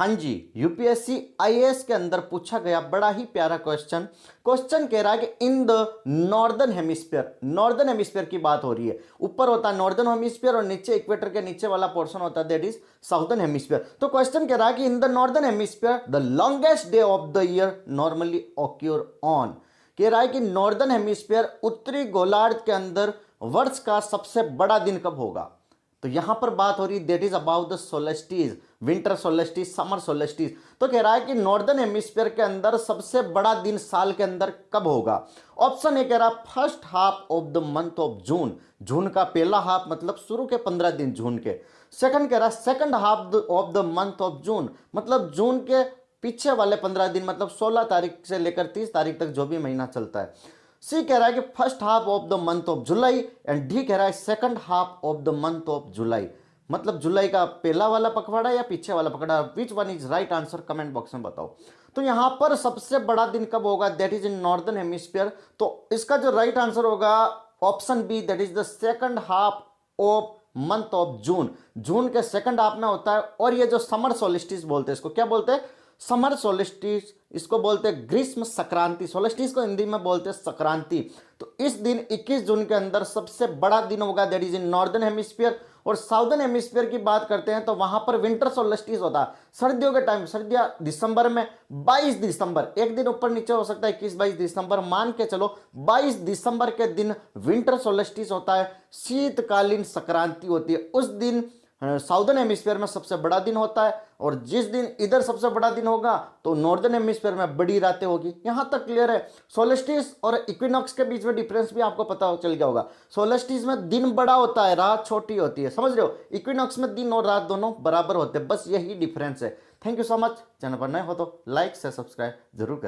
हाँ जी, UPSC IAS के अंदर पूछा गया बड़ा ही प्यारा क्वेश्चन। क्वेश्चन कह रहा है कि इन द नॉर्दर्न हेमिस्फीयर की बात हो रही है। ऊपर होता है नॉर्दर्न हेमिस्फीयर और नीचे इक्वेटर के नीचे वाला पोर्शन होता है दैट इज साउदर्न हेमिस्फीयर। तो क्वेश्चन कह रहा है कि in the northern hemisphere the longest day of the year normally occur on. कह रहा है कि नॉर्दर्न हेमिस्फीयर उत्तरी गोलार्ध के अंदर वर्ष का सबसे बड़ा दिन कब होगा। तो यहां पर बात हो रही that is about the solstice, winter solstice, summer solstice. तो कह रहा है कि नॉर्दर्न हेमिस्फीयर के अंदर सबसे बड़ा दिन साल के अंदर कब होगा। ऑप्शन ए कह रहा first half of the month of June, जून का पहला हाफ मतलब शुरू के 15 दिन जून के। सेकंड कह रहा second half of the month of जून मतलब जून के पीछे वाले 15 दिन मतलब 16 तारीख से लेकर 30 तारीख तक जो भी महीना चलता है। सी कह रहा है कि first half of the month of July and D कह रहा है second half of the month of July मतलब जुलाई का पहला वाला पखवाड़ा या पीछे वाला पखवाड़ा। Which one is right answer comment box में बताओ। तो यहां पर सबसे बड़ा दिन कब होगा that is in northern hemisphere. तो इसका जो राइट आंसर होगा option B that is the second half of month of June. जून के सेकंड हाफ में होता है। और ये जो समर सोलिस्टिस बोलते हैं इसको क्या बोलते हैं, समर सोलिस्टिस, इसको बोलते हैं ग्रीष्म संक्रांति। सोलिस्टिस को हिंदी में बोलते हैं संक्रांति। तो इस दिन 21 जून के अंदर सबसे बड़ा दिन होगा that is in northern hemisphere. और साउदर्न हेमिस्फीयर की बात करते हैं तो वहां पर विंटर सोलिस्टिस होता है सर्दियों के टाइम, सर्दियां दिसंबर में 22 दिसंबर, एक दिन ऊपर नीचे हो सकता है 21-22 दिसंबर, मान के चलो 22 दिसंबर के दिन विंटर सोलिस्टिस होता है, शीतकालीन संक्रांति होती है। उस दिन साउदर्न हेमिस्फीयर में सबसे बड़ा दिन होता है। और जिस दिन इधर सबसे बड़ा दिन होगा तो नॉर्दर्न हेमिस्फीयर में बड़ी रातें होगी। यहां तक क्लियर है। सोलेस्टिस और इक्विनॉक्स के बीच में डिफरेंस भी आपको पता चल गया होगा। सोलेस्टिस में दिन बड़ा होता है, रात छोटी होती है, समझ रहे हो। इक्विनॉक्स में दिन और रात दोनों बराबर होते हैं, बस यही डिफरेंस है। Thank you so much. Channel पर नए हो तो लाइक से सब्सक्राइब जरूर करें।